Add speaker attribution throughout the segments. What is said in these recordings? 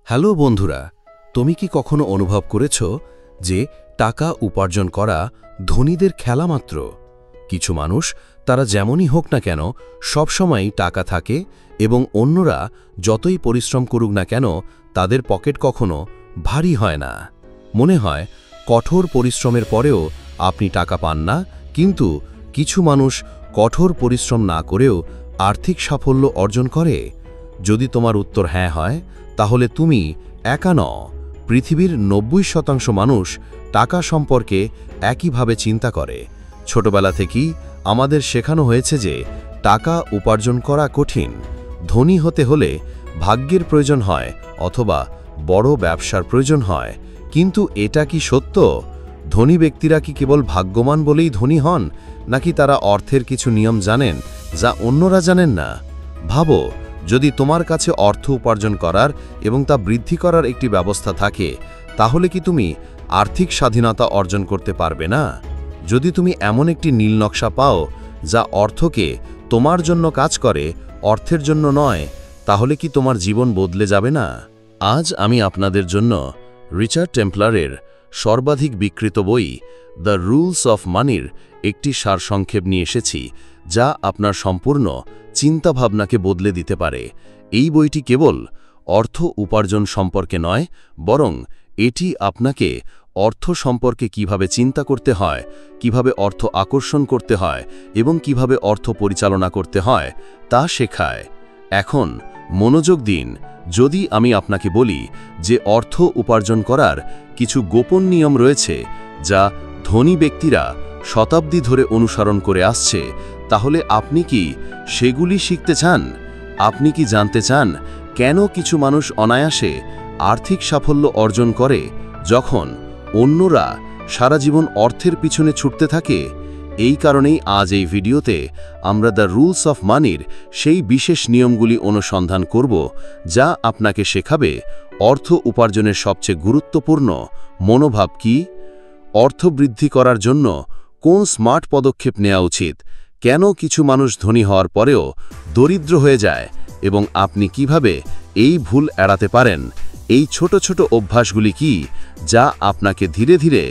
Speaker 1: Hello বন্ধুরা, তুমি কি কখনো অনুভব করেছ যে টাকা উপার্জন করা ধনীদের খেলা মাত্র? কিছু মানুষ, তারা যেমনই হোক না কেন, সবসময়ই টাকা থাকে এবং অন্যরা যতই পরিশ্রম করুক না কেন তাদের পকেট কখনো ভারী হয় না। মনে হয় কঠোর পরিশ্রমের পরেও আপনি টাকা পান না, কিন্তু কিছু মানুষ কঠোর পরিশ্রম না করেও আর্থিক সাফল্য অর্জন করে। যদি তোমার উত্তর হ্যাঁ হয়, তাহলে তুমি একা নও। পৃথিবীর ৯০% মানুষ টাকা সম্পর্কে একইভাবে চিন্তা করে। ছোটবেলা থেকেই আমাদের শেখানো হয়েছে যে টাকা উপার্জন করা কঠিন। ধনী হতে হলে ভাগ্যের প্রয়োজন হয় অথবা বড় ব্যবসার প্রয়োজন হয়। কিন্তু এটা কি সত্য? ধনী ব্যক্তিরা কি কেবল ভাগ্যবান বলেই ধনী হন, নাকি তারা অর্থের কিছু নিয়ম জানেন যা অন্যরা জানেন না? ভাবো, যদি তোমার কাছে অর্থ উপার্জন করার এবং তা বৃদ্ধি করার একটি ব্যবস্থা থাকে, তাহলে কি তুমি আর্থিক স্বাধীনতা অর্জন করতে পারবে না? যদি তুমি এমন একটি নীল নকশা পাও যা অর্থকে তোমার জন্য কাজ করে, অর্থের জন্য নয়, তাহলে কি তোমার জীবন বদলে যাবে না? আজ আমি আপনাদের জন্য রিচার্ড টেম্পলারের সর্বাধিক বিক্রিত বই দ্য রুলস অফ মানির একটি সারসংক্ষেপ নিয়ে এসেছি, যা আপনার সম্পূর্ণ চিন্তাভাবনাকে বদলে দিতে পারে। এই বইটি কেবল অর্থ উপার্জন সম্পর্কে নয়, বরং এটি আপনাকে অর্থ সম্পর্কে কিভাবে চিন্তা করতে হয়, কিভাবে অর্থ আকর্ষণ করতে হয় এবং কিভাবে অর্থ পরিচালনা করতে হয় তা শেখায়। এখন মনোযোগ দিন। যদি আমি আপনাকে বলি যে অর্থ উপার্জন করার কিছু গোপন নিয়ম রয়েছে যা ধনী ব্যক্তিরা শতাব্দী ধরে অনুসরণ করে আসছে, তাহলে আপনি কি সেগুলি শিখতে চান? আপনি কি জানতে চান কেন কিছু মানুষ অনায়াসে আর্থিক সাফল্য অর্জন করে যখন অন্যরা সারা জীবন অর্থের পিছনে ছুটতে থাকে? এই কারণেই আজ এই ভিডিওতে আমরা দ্য রুলস অফ মানির সেই বিশেষ নিয়মগুলি অনুসন্ধান করব, যা আপনাকে শেখাবে অর্থ উপার্জনের সবচেয়ে গুরুত্বপূর্ণ মনোভাব কি, অর্থ বৃদ্ধি করার জন্য কোন স্মার্ট পদক্ষেপ নেওয়া উচিত, কেন কিছু মানুষ ধনী হওয়ার পরেও দরিদ্র হয়ে যায় এবং আপনি কিভাবে এই ভুল এড়াতে পারেন। এই ছোট ছোট অভ্যাসগুলি কি, যা আপনাকে ধীরে ধীরে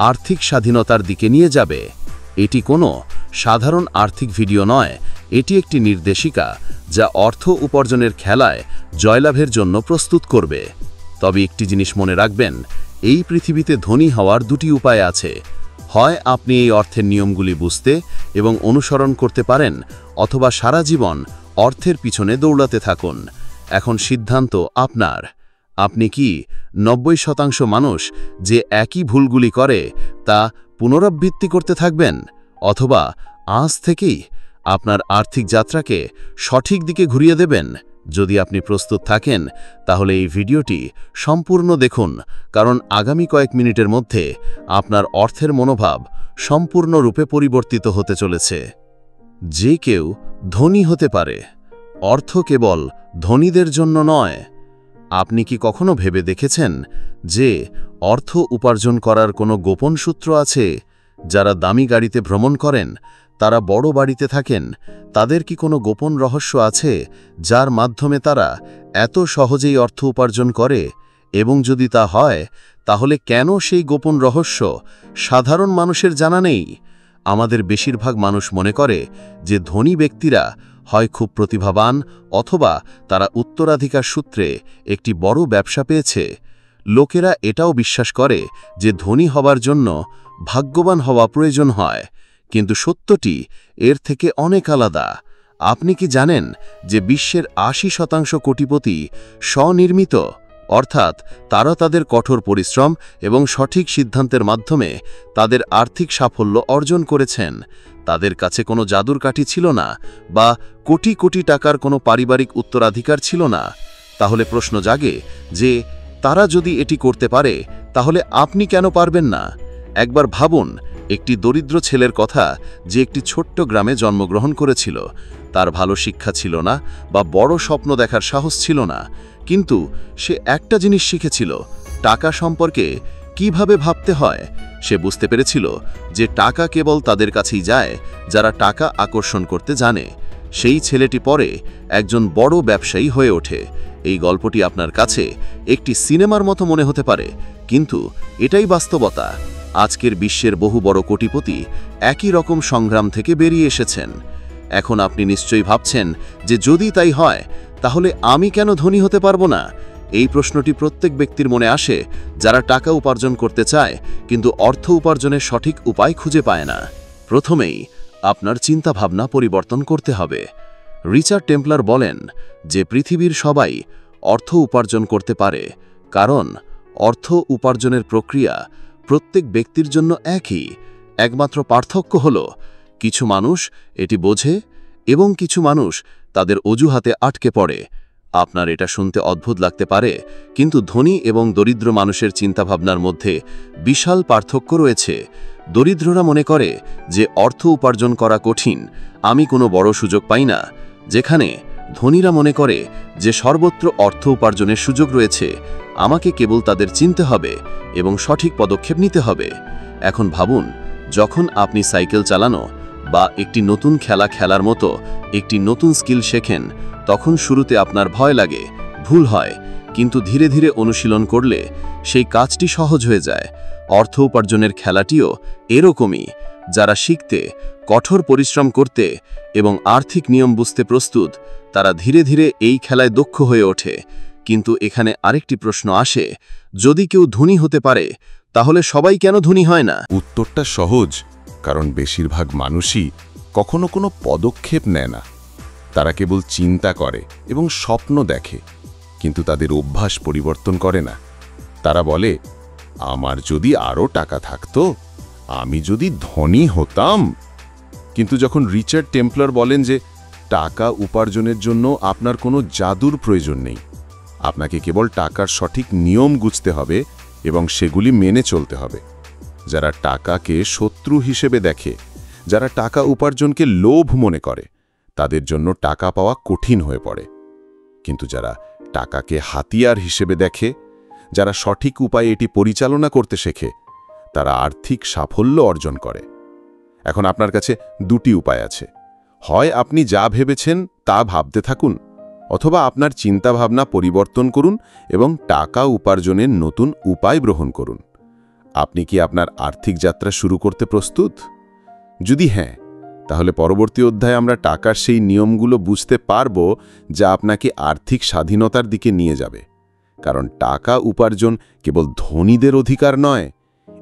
Speaker 1: আর্থিক স্বাধীনতার দিকে নিয়ে যাবে? এটি কোনো সাধারণ আর্থিক ভিডিও নয়, এটি একটি নির্দেশিকা যা অর্থ উপার্জনের খেলায় জয়লাভের জন্য প্রস্তুত করবে। তবে একটি জিনিস মনে রাখবেন, এই পৃথিবীতে ধনী হওয়ার দুটি উপায় আছে। হয় আপনি এই অর্থের নিয়মগুলি বুঝতে এবং অনুসরণ করতে পারেন, অথবা সারা জীবন অর্থের পিছনে দৌড়াতে থাকুন। এখন সিদ্ধান্ত আপনার। আপনি কি ৯০% মানুষ যে একই ভুলগুলি করে তা পুনরাবৃত্তি করতে থাকবেন, অথবা আজ থেকেই আপনার আর্থিক যাত্রাকে সঠিক দিকে ঘুরিয়ে দেবেন? যদি আপনি প্রস্তুত থাকেন, তাহলে এই ভিডিওটি সম্পূর্ণ দেখুন, কারণ আগামী কয়েক মিনিটের মধ্যে আপনার অর্থের মনোভাব সম্পূর্ণরূপে পরিবর্তিত হতে চলেছে। যে কেউ ধনী হতে পারে, অর্থ কেবল ধনীদের জন্য নয়। আপনি কি কখনো ভেবে দেখেছেন যে অর্থ উপার্জন করার কোনো গোপন সূত্র আছে? যারা দামি গাড়িতে ভ্রমণ করেন, তারা বড় বাড়িতে থাকেন, তাদের কি কোনো গোপন রহস্য আছে যার মাধ্যমে তারা এত সহজেই অর্থ উপার্জন করে? এবং যদি তা হয়, তাহলে কেন সেই গোপন রহস্য সাধারণ মানুষের জানা নেই? আমাদের বেশিরভাগ মানুষ মনে করে যে ধনী ব্যক্তিরা হয় খুব প্রতিভাবান, অথবা তারা উত্তরাধিকার সূত্রে একটি বড় ব্যবসা পেয়েছে। লোকেরা এটাও বিশ্বাস করে যে ধনী হবার জন্য ভাগ্যবান হওয়া প্রয়োজন হয়, কিন্তু সত্যটি এর থেকে অনেক আলাদা। আপনি কি জানেন যে বিশ্বের ৮০% কোটিপতি স্বনির্মিত, অর্থাৎ তারা তাদের কঠোর পরিশ্রম এবং সঠিক সিদ্ধান্তের মাধ্যমে তাদের আর্থিক সাফল্য অর্জন করেছেন? তাদের কাছে কোনো জাদুর কাঠি ছিল না, বা কোটি কোটি টাকার কোনো পারিবারিক উত্তরাধিকার ছিল না। তাহলে প্রশ্ন জাগে যে তারা যদি এটি করতে পারে, তাহলে আপনি কেন পারবেন না? একবার ভাবুন একটি দরিদ্র ছেলের কথা যে একটি ছোট্ট গ্রামে জন্মগ্রহণ করেছিল। তার ভালো শিক্ষা ছিল না বা বড় স্বপ্ন দেখার সাহস ছিল না, কিন্তু সে একটা জিনিস শিখেছিল, টাকা সম্পর্কে কিভাবে ভাবতে হয়। সে বুঝতে পেরেছিল যে টাকা কেবল তাদের কাছেই যায় যারা টাকা আকর্ষণ করতে জানে। সেই ছেলেটি পরে একজন বড় ব্যবসায়ী হয়ে ওঠে এই গল্পটি আপনার কাছে একটি সিনেমার মতো মনে হতে পারে, কিন্তু এটাই বাস্তবতা। আজকের বিশ্বের বহু বড় কোটিপতি একই রকম সংগ্রাম থেকে বেরিয়ে এসেছেন। এখন আপনি নিশ্চয়ই ভাবছেন যে যদি তাই হয় তাহলে আমি কেন ধনী হতে পারবো না? এই প্রশ্নটি প্রত্যেক ব্যক্তির মনে আসে যারা টাকা উপার্জন করতে চায় কিন্তু অর্থ উপার্জনের সঠিক উপায় খুঁজে পায় না। প্রথমেই আপনার চিন্তাভাবনা পরিবর্তন করতে হবে। রিচার্ড টেম্পলার বলেন যে পৃথিবীর সবাই অর্থ উপার্জন করতে পারে, কারণ অর্থ উপার্জনের প্রক্রিয়া প্রত্যেক ব্যক্তির জন্য একই। একমাত্র পার্থক্য হল কিছু মানুষ এটি বোঝে এবং কিছু মানুষ তাদের অজুহাতে আটকে পড়ে। আপনার এটা শুনতে অদ্ভুত লাগতে পারে, কিন্তু ধনী এবং দরিদ্র মানুষের চিন্তাভাবনার মধ্যে বিশাল পার্থক্য রয়েছে। দরিদ্ররা মনে করে যে অর্থ উপার্জন করা কঠিন, আমি কোনো বড় সুযোগ পাই না, যেখানে ধনীরা মনে করে যে সর্বত্র অর্থ উপার্জনের সুযোগ রয়েছে, আমাকে কেবল তাদের চিনতে হবে এবং সঠিক পদক্ষেপ নিতে হবে। এখন ভাবুন, যখন আপনি সাইকেল চালানো বা একটি নতুন খেলা খেলার মতো একটি নতুন স্কিল শেখেন, তখন শুরুতে আপনার ভয় লাগে, ভুল হয়, কিন্তু ধীরে ধীরে অনুশীলন করলে সেই কাজটি সহজ হয়ে যায়। অর্থ উপার্জনের খেলাটিও এরকমই। যারা শিখতে, কঠোর পরিশ্রম করতে এবং আর্থিক নিয়ম বুঝতে প্রস্তুত, তারা ধীরে ধীরে এই খেলায় দক্ষ হয়ে ওঠে। কিন্তু এখানে আরেকটি প্রশ্ন আসে, যদি কেউ ধনী হতে পারে তাহলে সবাই কেন ধনী হয় না?
Speaker 2: উত্তরটা সহজ, কারণ বেশিরভাগ মানুষই কখনো কোনো পদক্ষেপ নেয় না। তারা কেবল চিন্তা করে এবং স্বপ্ন দেখে, কিন্তু তাদের অভ্যাস পরিবর্তন করে না। তারা বলে, আমার যদি আরও টাকা থাকতো, আমি যদি ধনী হতাম। কিন্তু যখন রিচার্ড টেম্পলার বলেন যে টাকা উপার্জনের জন্য আপনার কোনো জাদুর প্রয়োজন নেই, আপনাকে কেবল টাকার সঠিক নিয়ম বুঝতে হবে এবং সেগুলি মেনে চলতে হবে। যারা টাকাকে শত্রু হিসেবে দেখে, যারা টাকা উপার্জনকে লোভ মনে করে, তাদের জন্য টাকা পাওয়া কঠিন হয়ে পড়ে। কিন্তু যারা টাকাকে হাতিয়ার হিসেবে দেখে, যারা সঠিক উপায়ে এটি পরিচালনা করতে শেখে, তারা আর্থিক সাফল্য অর্জন করে। এখন আপনার কাছে দুটি উপায় আছে। হয় আপনি যা ভেবেছেন তা ভাবতে থাকুন, অথবা আপনার চিন্তাভাবনা পরিবর্তন করুন এবং টাকা উপার্জনের নতুন উপায় গ্রহণ করুন। আপনি কি আপনার আর্থিক যাত্রা শুরু করতে প্রস্তুত? যদি হ্যাঁ, তাহলে পরবর্তী অধ্যায়ে আমরা টাকার সেই নিয়মগুলো বুঝতে পারব যা আপনাকে আর্থিক স্বাধীনতার দিকে নিয়ে যাবে। কারণ টাকা উপার্জন কেবল ধনীদের অধিকার নয়,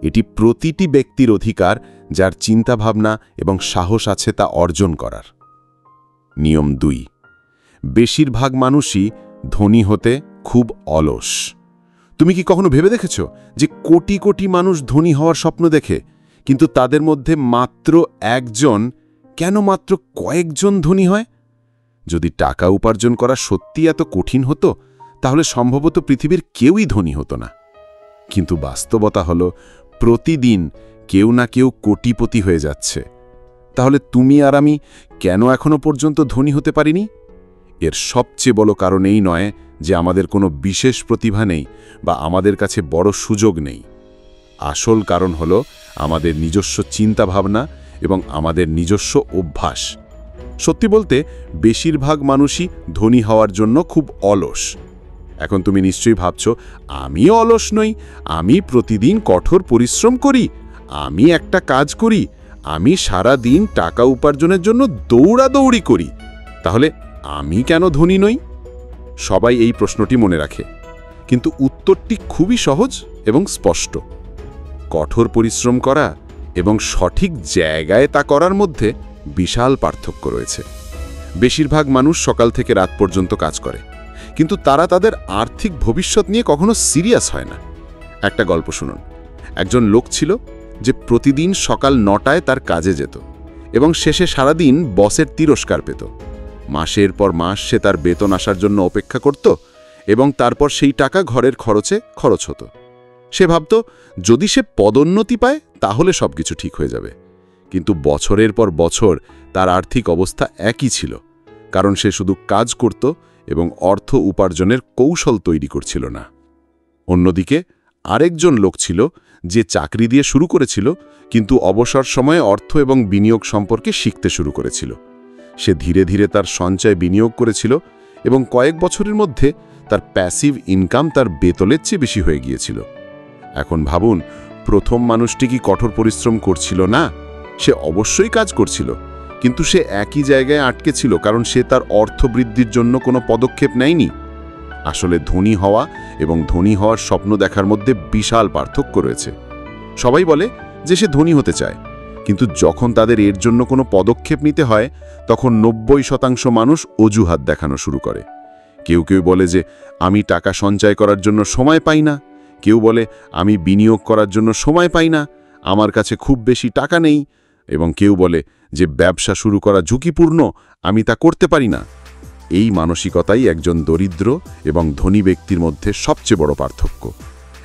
Speaker 2: এটি প্রতিটি ব্যক্তির অধিকার যার চিন্তাভাবনা এবং সাহস আছে তা অর্জন করার। নিয়ম 2, বেশিরভাগ মানুষই ধনী হতে খুব অলস। তুমি কি কখনো ভেবে দেখেছ যে কোটি কোটি মানুষ ধনী হওয়ার স্বপ্ন দেখে, কিন্তু তাদের মধ্যে মাত্র একজন, কেন মাত্র কয়েকজন ধনী হয়? যদি টাকা উপার্জন করা সত্যি এত কঠিন হতো, তাহলে সম্ভবত পৃথিবীর কেউই ধনী হতো না। কিন্তু বাস্তবতা হলো প্রতিদিন কেউ না কেউ কোটিপতি হয়ে যাচ্ছে। তাহলে তুমি আর আমি কেন এখনো পর্যন্ত ধনী হতে পারিনি? এর সবচেয়ে বড় কারণ এই নয় যে আমাদের কোনো বিশেষ প্রতিভা নেই বা আমাদের কাছে বড় সুযোগ নেই। আসল কারণ হলো আমাদের নিজস্ব চিন্তাভাবনা এবং আমাদের নিজস্ব অভ্যাস। সত্যি বলতে বেশিরভাগ মানুষই ধনী হওয়ার জন্য খুব অলস। এখন তুমি নিশ্চয়ই ভাবছ, আমিও অলস নই, আমি প্রতিদিন কঠোর পরিশ্রম করি, আমি একটা কাজ করি, আমি সারা দিন টাকা উপার্জনের জন্য দৌড়াদৌড়ি করি, তাহলে আমি কেন ধনী নই? সবাই এই প্রশ্নটি মনে রাখে, কিন্তু উত্তরটি খুবই সহজ এবং স্পষ্ট। কঠোর পরিশ্রম করা এবং সঠিক জায়গায় তা করার মধ্যে বিশাল পার্থক্য রয়েছে। বেশিরভাগ মানুষ সকাল থেকে রাত পর্যন্ত কাজ করে, কিন্তু তারা তাদের আর্থিক ভবিষ্যৎ নিয়ে কখনো সিরিয়াস হয় না। একটা গল্প শুনুন। একজন লোক ছিল যে প্রতিদিন সকাল 9টায় তার কাজে যেত এবং শেষে সারাদিন বসের তিরস্কার পেত। মাসের পর মাস সে তার বেতন আসার জন্য অপেক্ষা করত এবং তারপর সেই টাকা ঘরের খরচে খরচ হতো। সে ভাবত যদি সে পদোন্নতি পায় তাহলে সবকিছু ঠিক হয়ে যাবে। কিন্তু বছরের পর বছর তার আর্থিক অবস্থা একই ছিল, কারণ সে শুধু কাজ করত এবং অর্থ উপার্জনের কৌশল তৈরি করছিল না। অন্যদিকে আরেকজন লোক ছিল যে চাকরি দিয়ে শুরু করেছিল, কিন্তু অবসর সময়ে অর্থ এবং বিনিয়োগ সম্পর্কে শিখতে শুরু করেছিল। সে ধীরে ধীরে তার সঞ্চয় বিনিয়োগ করেছিল এবং কয়েক বছরের মধ্যে তার প্যাসিভ ইনকাম তার বেতনের চেয়ে বেশি হয়ে গিয়েছিল। এখন ভাবুন, প্রথম মানুষটি কি কঠোর পরিশ্রম করছিল না? সে অবশ্যই কাজ করছিল, কিন্তু সে একই জায়গায় আটকে ছিল, কারণ সে তার অর্থ বৃদ্ধির জন্য কোনো পদক্ষেপ নেয়নি। আসলে ধনী হওয়া এবং ধনী হওয়ার স্বপ্ন দেখার মধ্যে বিশাল পার্থক্য রয়েছে। সবাই বলে যে সে ধনী হতে চায়, কিন্তু যখন তাদের এর জন্য কোনো পদক্ষেপ নিতে হয়, তখন 90% মানুষ অজুহাত দেখানো শুরু করে। কেউ কেউ বলে যে আমি টাকা সঞ্চয় করার জন্য সময় পাই না, কেউ বলে আমি বিনিয়োগ করার জন্য সময় পাই না, আমার কাছে খুব বেশি টাকা নেই, এবং কেউ বলে যে ব্যবসা শুরু করা ঝুঁকিপূর্ণ, আমি তা করতে পারি না। এই মানসিকতাই একজন দরিদ্র এবং ধনী ব্যক্তির মধ্যে সবচেয়ে বড় পার্থক্য।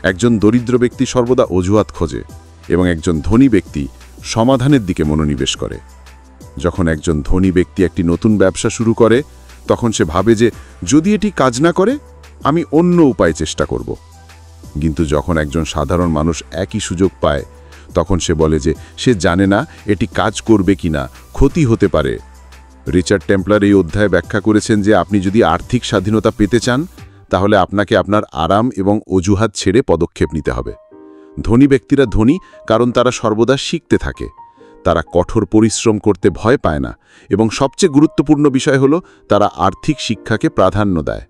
Speaker 2: একজন দরিদ্র ব্যক্তি সর্বদা অজুহাত খোঁজে এবং একজন ধনী ব্যক্তি সমাধানের দিকে মনোনিবেশ করে। যখন একজন ধনী ব্যক্তি একটি নতুন ব্যবসা শুরু করে, তখন সে ভাবে যে যদি এটি কাজ না করে, আমি অন্য উপায় চেষ্টা করব। কিন্তু যখন একজন সাধারণ মানুষ একই সুযোগ পায়, তখন সে বলে যে সে জানে না এটি কাজ করবে কিনা, ক্ষতি হতে পারে। রিচার্ড টেম্পলার এই অধ্যায়ে ব্যাখ্যা করেছেন যে আপনি যদি আর্থিক স্বাধীনতা পেতে চান, তাহলে আপনাকে আপনার আরাম এবং অজুহাত ছেড়ে পদক্ষেপ নিতে হবে। ধনী ব্যক্তিরা ধনী কারণ তারা সর্বদা শিখতে থাকে, তারা কঠোর পরিশ্রম করতে ভয় পায় না, এবং সবচেয়ে গুরুত্বপূর্ণ বিষয় হলো তারা আর্থিক শিক্ষাকে প্রাধান্য দেয়।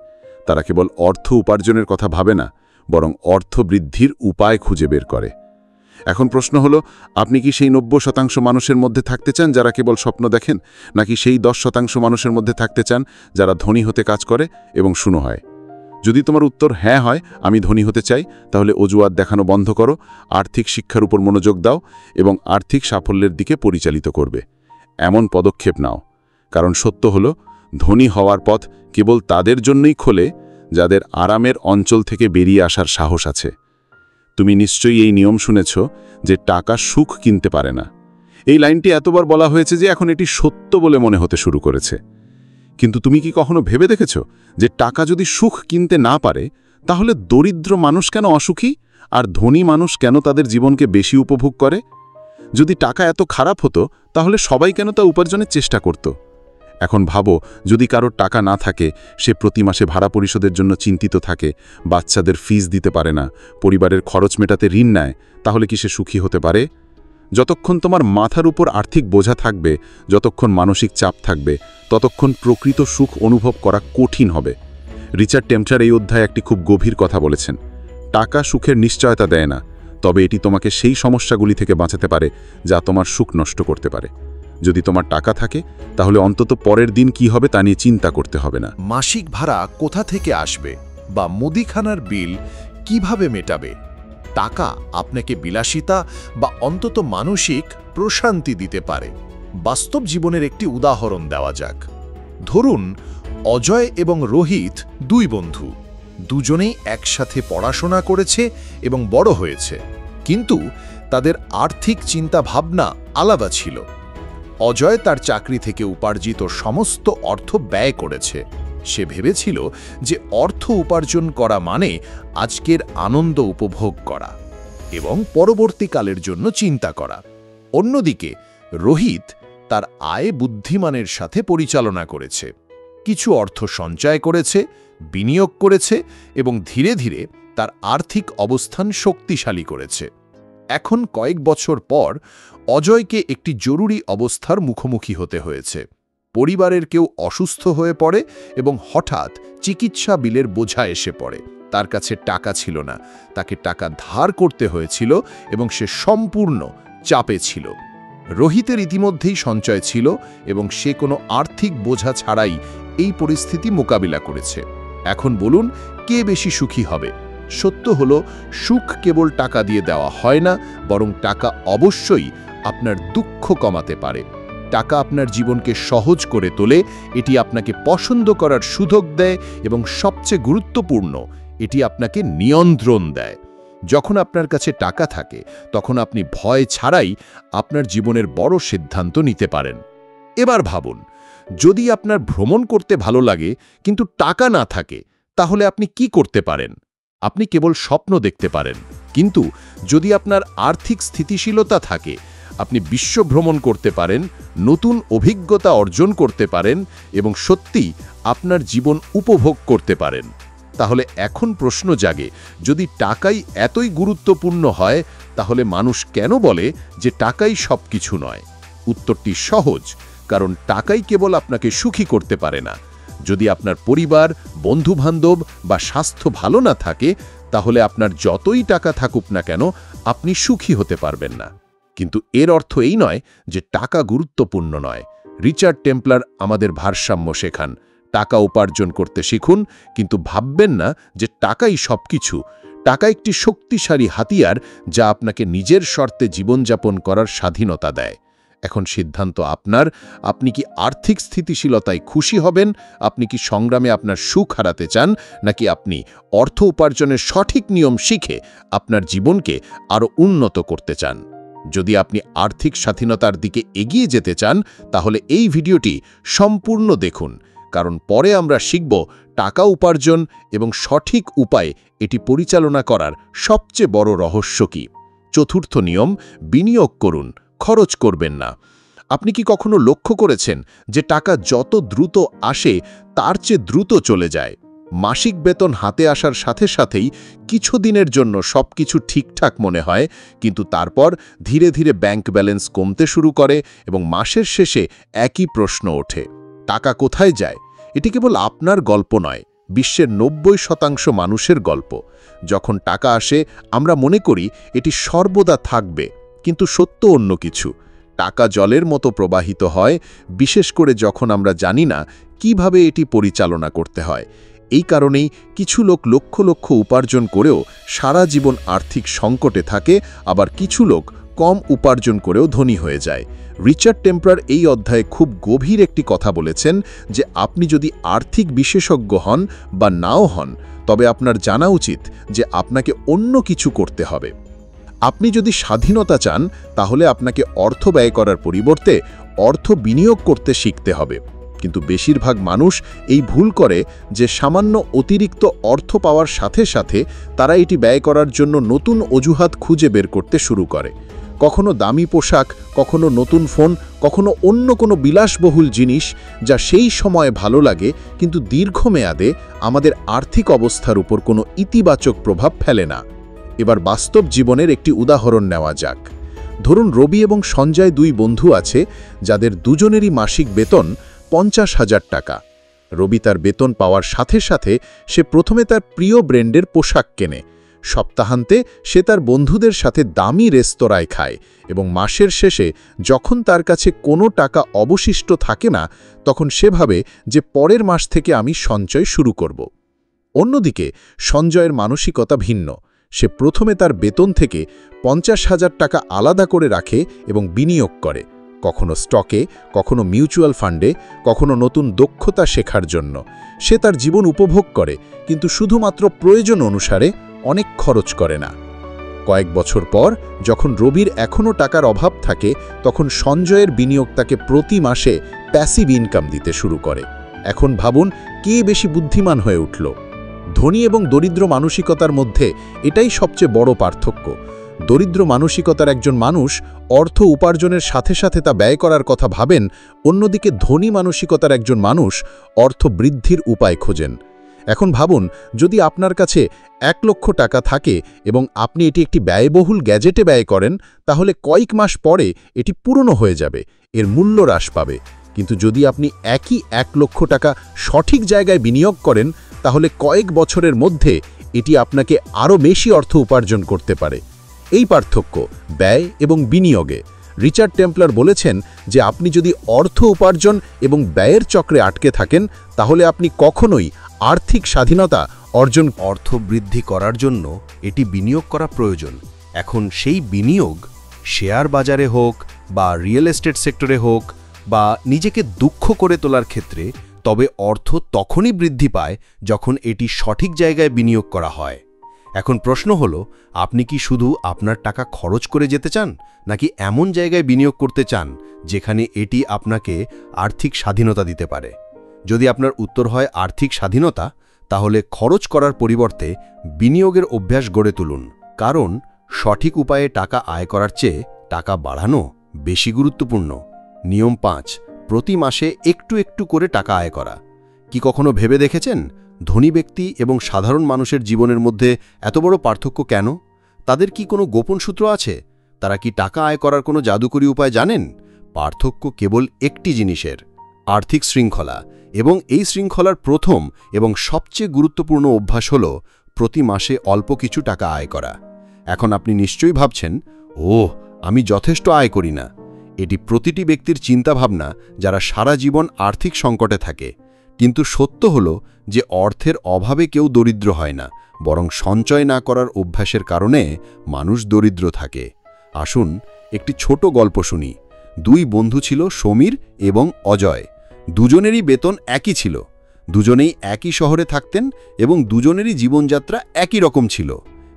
Speaker 2: তারা কেবল অর্থ উপার্জনের কথা ভাবে না, বরং অর্থ বৃদ্ধির উপায় খুঁজে বের করে। এখন প্রশ্ন হলো, আপনি কি সেই 90% মানুষের মধ্যে থাকতে চান যারা কেবল স্বপ্ন দেখেন, নাকি সেই 10% মানুষের মধ্যে থাকতে চান যারা ধনী হতে কাজ করে এবং শুনো হয়? যদি তোমার উত্তর হ্যাঁ হয়, আমি ধনী হতে চাই, তাহলে অজুহাত দেখানো বন্ধ করো, আর্থিক শিক্ষার উপর মনোযোগ দাও এবং আর্থিক সাফল্যের দিকে পরিচালিত করবে। এমন পদক্ষেপ নাও, কারণ সত্য হলো ধনী হওয়ার পথ কেবল তাদের জন্যই খোলে যাদের আরামের অঞ্চল থেকে বেরিয়ে আসার সাহস আছে। তুমি নিশ্চয়ই এই নিয়ম শুনেছ যে টাকা সুখ কিনতে পারে না। এই লাইনটি এতবার বলা হয়েছে যে এখন এটি সত্য বলে মনে হতে শুরু করেছে। কিন্তু তুমি কি কখনো ভেবে দেখেছ যে টাকা যদি সুখ কিনতে না পারে, তাহলে দরিদ্র মানুষ কেন অসুখী আর ধনী মানুষ কেন তাদের জীবনকে বেশি উপভোগ করে? যদি টাকা এত খারাপ হতো, তাহলে সবাই কেন তা উপার্জনের চেষ্টা করত? এখন ভাবো, যদি কারোর টাকা না থাকে, সে প্রতি মাসে ভাড়া পরিশোধের জন্য চিন্তিত থাকে, বাচ্চাদের ফিস দিতে পারে না, পরিবারের খরচ মেটাতে ঋণ নেয়, তাহলে কি সে সুখী হতে পারে? যতক্ষণ তোমার মাথার উপর আর্থিক বোঝা থাকবে, যতক্ষণ মানসিক চাপ থাকবে, ততক্ষণ প্রকৃত সুখ অনুভব করা কঠিন হবে। রিচার্ড টেম্পলার এই অধ্যায়ে একটি খুব গভীর কথা বলেছেন। টাকা সুখের নিশ্চয়তা দেয় না, তবে এটি তোমাকে সেই সমস্যাগুলি থেকে বাঁচাতে পারে যা তোমার সুখ নষ্ট করতে পারে। যদি তোমার টাকা থাকে, তাহলে অন্তত পরের দিন কি হবে তা নিয়ে চিন্তা করতে হবে না।
Speaker 3: মাসিক ভাড়া কোথা থেকে আসবে বা মুদিখানার বিল কিভাবে মেটাবে? টাকা আপনাকে বিলাসিতা বা অন্তত মানসিক প্রশান্তি দিতে পারে। বাস্তব জীবনের একটি উদাহরণ দেওয়া যাক। ধরুন, অজয় এবং রোহিত দুই বন্ধু, দুজনেই একসাথে পড়াশোনা করেছে এবং বড় হয়েছে, কিন্তু তাদের আর্থিক চিন্তা ভাবনা আলাদা ছিল। অজয় তার চাকরি থেকে উপার্জিত সমস্ত অর্থ ব্যয় করেছে। সে ভেবেছিল যে অর্থ উপার্জন করা মানে আজকের আনন্দ উপভোগ করা এবং পরবর্তীকালের জন্য চিন্তা করা। অন্যদিকে রোহিত তার আয় বুদ্ধিমানের সাথে পরিচালনা করেছে, কিছু অর্থ সঞ্চয় করেছে, বিনিয়োগ করেছে এবং ধীরে ধীরে তার আর্থিক অবস্থান শক্তিশালী করেছে। এখন কয়েক বছর পর অজয়কে একটি জরুরি অবস্থার মুখোমুখি হতে হয়েছে। পরিবারের কেউ অসুস্থ হয়ে পড়ে এবং হঠাৎ চিকিৎসা বিলের বোঝা এসে পড়ে। তার কাছে টাকা ছিল না, তাকে টাকা ধার করতে হয়েছিল এবং সে সম্পূর্ণ চাপে ছিল। রোহিতের ইতিমধ্যেই সঞ্চয় ছিল এবং সে কোনো আর্থিক বোঝা ছাড়াই এই পরিস্থিতি মোকাবিলা করেছে। এখন বলুন, কে বেশি সুখী হবে? সত্য হলো, সুখ কেবল টাকা দিয়ে দেওয়া হয় না, বরং টাকা অবশ্যই আপনার দুঃখ কমাতে পারে। টাকা আপনার জীবনকে সহজ করে তোলে, এটি আপনাকে পছন্দ করার সুযোগ দেয় এবং সবচেয়ে গুরুত্বপূর্ণ, এটি আপনাকে নিয়ন্ত্রণ দেয়। যখন আপনার কাছে টাকা থাকে, তখন আপনি ভয় ছাড়াই আপনার জীবনের বড় সিদ্ধান্ত নিতে পারেন। এবার ভাবুন, যদি আপনার ভ্রমণ করতে ভালো লাগে কিন্তু টাকা না থাকে, তাহলে আপনি কি করতে পারেন? আপনি কেবল স্বপ্ন দেখতে পারেন। কিন্তু যদি আপনার আর্থিক স্থিতিশীলতা থাকে, আপনি বিশ্ব ভ্রমণ করতে পারেন, নতুন অভিজ্ঞতা অর্জন করতে পারেন এবং সত্যি আপনার জীবন উপভোগ করতে পারেন। তাহলে এখন প্রশ্ন জাগে, যদি টাকাই এতই গুরুত্বপূর্ণ হয় তাহলে মানুষ কেন বলে যে টাকাই সবকিছু নয়? উত্তরটি সহজ, কারণ টাকাই কেবল আপনাকে সুখী করতে পারে না। যদি আপনার পরিবার, বন্ধুবান্ধব বা স্বাস্থ্য ভালো না থাকে, তাহলে আপনার যতই টাকা থাকুক না কেন আপনি সুখী হতে পারবেন না। কিন্তু এর অর্থ এই নয় যে টাকা গুরুত্বপূর্ণ নয়। রিচার্ড টেম্পলার আমাদের ভারসাম্য শেখান। টাকা উপার্জন করতে শিখুন, কিন্তু ভাববেন না যে টাকাই সবকিছু। টাকা একটি শক্তিশালী হাতিয়ার যা আপনাকে নিজের শর্তে জীবনযাপন করার স্বাধীনতা দেয়। এখন সিদ্ধান্ত আপনার। আপনি কি আর্থিক স্থিতিশীলতায় খুশি হবেন? আপনি কি সংগ্রামে আপনার সুখ হারাতে চান? নাকি আপনি অর্থ উপার্জনের সঠিক নিয়ম শিখে আপনার জীবনকে আরও উন্নত করতে চান? যদি আপনি আর্থিক স্বাধীনতার দিকে এগিয়ে যেতে চান, তাহলে এই ভিডিওটি সম্পূর্ণ দেখুন, কারণ পরে আমরা শিখব টাকা উপার্জন এবং সঠিক উপায়ে এটি পরিচালনা করার সবচেয়ে বড় রহস্য কী। চতুর্থ নিয়ম: বিনিয়োগ করুন, খরচ করবেন না। আপনি কি কখনো লক্ষ্য করেছেন যে টাকা যত দ্রুত আসে তার চেয়ে দ্রুত চলে যায়? মাসিক বেতন হাতে আসার সাথে সাথেই কিছুদিনের জন্য সবকিছু ঠিকঠাক মনে হয়, কিন্তু তারপর ধীরে ধীরে ব্যাংক ব্যালেন্স কমতে শুরু করে এবং মাসের শেষে একই প্রশ্ন ওঠে, টাকা কোথায় যায়? এটি কেবল আপনার গল্প নয়, বিশ্বের 90% মানুষের গল্প। যখন টাকা আসে আমরা মনে করি এটি সর্বদা থাকবে, কিন্তু সত্য অন্য কিছু। টাকা জলের মতো প্রবাহিত হয়, বিশেষ করে যখন আমরা জানি না কিভাবে এটি পরিচালনা করতে হয়। এই কারণেই কিছু লোক লক্ষ লক্ষ উপার্জন করেও সারা জীবন আর্থিক সংকটে থাকে, আবার কিছু লোক কম উপার্জন করেও ধনী হয়ে যায়। রিচার্ড টেম্পলার এই অধ্যায়ে খুব গভীর একটি কথা বলেছেন যে আপনি যদি আর্থিক বিশেষজ্ঞ হন বা নাও হন, তবে আপনার জানা উচিত যে আপনাকে অন্য কিছু করতে হবে। আপনি যদি স্বাধীনতা চান, তাহলে আপনাকে অর্থ ব্যয় করার পরিবর্তে অর্থ বিনিয়োগ করতে শিখতে হবে। কিন্তু বেশিরভাগ মানুষ এই ভুল করে যে সামান্য অতিরিক্ত অর্থ পাওয়ার সাথে সাথে তারা এটি ব্যয় করার জন্য নতুন অজুহাত খুঁজে বের করতে শুরু করে। কখনো দামি পোশাক, কখনো নতুন ফোন, কখনো অন্য কোনো বিলাসবহুল জিনিস যা সেই সময়ে ভালো লাগে কিন্তু দীর্ঘমেয়াদে আমাদের আর্থিক অবস্থার উপর কোনো ইতিবাচক প্রভাব ফেলে না। এবার বাস্তব জীবনের একটি উদাহরণ নেওয়া যাক। ধরুন রবি এবং সঞ্জয় দুই বন্ধু আছে যাদের দুজনেরই মাসিক বেতন 50,000 টাকা। রবি তার বেতন পাওয়ার সাথে সাথে সে প্রথমে তার প্রিয় ব্র্যান্ডের পোশাক কেনে। সপ্তাহান্তে সে তার বন্ধুদের সাথে দামি রেস্তোরাঁয় খায় এবং মাসের শেষে যখন তার কাছে কোনো টাকা অবশিষ্ট থাকে না, তখন সে ভাবে যে পরের মাস থেকে আমি সঞ্চয় শুরু করব। অন্যদিকে সঞ্জয়ের মানসিকতা ভিন্ন। সে প্রথমে তার বেতন থেকে 50,000 টাকা আলাদা করে রাখে এবং বিনিয়োগ করে, কখনো স্টকে, কখনো মিউচুয়াল ফান্ডে, কখনো নতুন দক্ষতা শেখার জন্য। সে তার জীবন উপভোগ করে, কিন্তু শুধুমাত্র প্রয়োজন অনুসারে, অনেক খরচ করে না। কয়েক বছর পর যখন রবির এখনও টাকার অভাব থাকে, তখন সঞ্জয়ের বিনিয়োগ তাকে প্রতি মাসে প্যাসিভ ইনকাম দিতে শুরু করে। এখন ভাবুন কে বেশি বুদ্ধিমান হয়ে উঠল? ধনী এবং দরিদ্র মানসিকতার মধ্যে এটাই সবচেয়ে বড় পার্থক্য। দরিদ্র মানসিকতার একজন মানুষ অর্থ উপার্জনের সাথে সাথে তা ব্যয় করার কথা ভাবেন, অন্যদিকে ধনী মানসিকতার একজন মানুষ অর্থ বৃদ্ধির উপায় খোঁজেন। এখন ভাবুন, যদি আপনার কাছে 1 লক্ষ টাকা থাকে এবং আপনি এটি একটি ব্যয়বহুল গ্যাজেটে ব্যয় করেন, তাহলে কয়েক মাস পরে এটি পুরনো হয়ে যাবে, এর মূল্য হ্রাস পাবে। কিন্তু যদি আপনি একই 1 লক্ষ টাকা সঠিক জায়গায় বিনিয়োগ করেন, তাহলে কয়েক বছরের মধ্যে এটি আপনাকে আরও বেশি অর্থ উপার্জন করতে পারে। এই পার্থক্য ব্যয় এবং বিনিয়োগে। রিচার্ড টেম্পলার বলেছেন যে আপনি যদি অর্থ উপার্জন এবং ব্যয়ের চক্রে আটকে থাকেন, তাহলে আপনি কখনোই আর্থিক স্বাধীনতা
Speaker 1: অর্থ বৃদ্ধি করার জন্য এটি বিনিয়োগ করা প্রয়োজন। এখন সেই বিনিয়োগ শেয়ার বাজারে হোক বা রিয়েল এস্টেট সেক্টরে হোক বা নিজেকে দুঃখ করে তোলার ক্ষেত্রে, তবে অর্থ তখনই বৃদ্ধি পায় যখন এটি সঠিক জায়গায় বিনিয়োগ করা হয়। এখন প্রশ্ন হলো, আপনি কি শুধু আপনার টাকা খরচ করে যেতে চান, নাকি এমন জায়গায় বিনিয়োগ করতে চান যেখানে এটি আপনাকে আর্থিক স্বাধীনতা দিতে পারে? যদি আপনার উত্তর হয় আর্থিক স্বাধীনতা, তাহলে খরচ করার পরিবর্তে বিনিয়োগের অভ্যাস গড়ে তুলুন, কারণ সঠিক উপায়ে টাকা আয় করার চেয়ে টাকা বাড়ানো বেশি গুরুত্বপূর্ণ। নিয়ম 5: প্রতি মাসে একটু একটু করে টাকা আয় করা। কি কখনো ভেবে দেখেছেন ধনী ব্যক্তি এবং সাধারণ মানুষের জীবনের মধ্যে এত বড় পার্থক্য কেন? তাদের কি কোনো গোপন সূত্র আছে? তারা কি টাকা আয় করার কোনো জাদুকরী উপায় জানেন? পার্থক্য কেবল একটি জিনিসের, আর্থিক শৃঙ্খলা। এবং এই শৃঙ্খলার প্রথম এবং সবচেয়ে গুরুত্বপূর্ণ অভ্যাস হল প্রতি মাসে অল্প কিছু টাকা আয় করা। এখন আপনি নিশ্চয়ই ভাবছেন, আমি যথেষ্ট আয় করি না। এটি প্রতিটি ব্যক্তির চিন্তাভাবনা যারা সারা জীবন আর্থিক সংকটে থাকে। কিন্তু সত্য হল যে অর্থের অভাবে কেউ দরিদ্র হয় না, বরং সঞ্চয় না করার অভ্যাসের কারণে মানুষ দরিদ্র থাকে। আসুন একটি ছোট গল্প শুনি। দুই বন্ধু ছিল, সমীর এবং অজয়। দুজনেরই বেতন একই ছিল, দুজনেই একই শহরে থাকতেন এবং দুজনেরই জীবনযাত্রা একই রকম ছিল।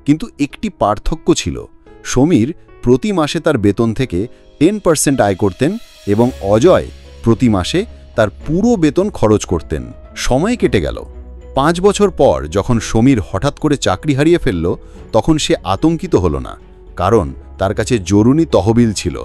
Speaker 1: কিন্তু একটি পার্থক্য ছিল, সমীর প্রতি মাসে তার বেতন থেকে 10% আয় করতেন এবং অজয় প্রতি মাসে তার পুরো বেতন খরচ করতেন। সময় কেটে গেল। 5 বছর পর যখন সমীর হঠাৎ করে চাকরি হারিয়ে ফেলল, তখন সে আতঙ্কিত হল না, কারণ তার কাছে জরুরি তহবিল ছিল।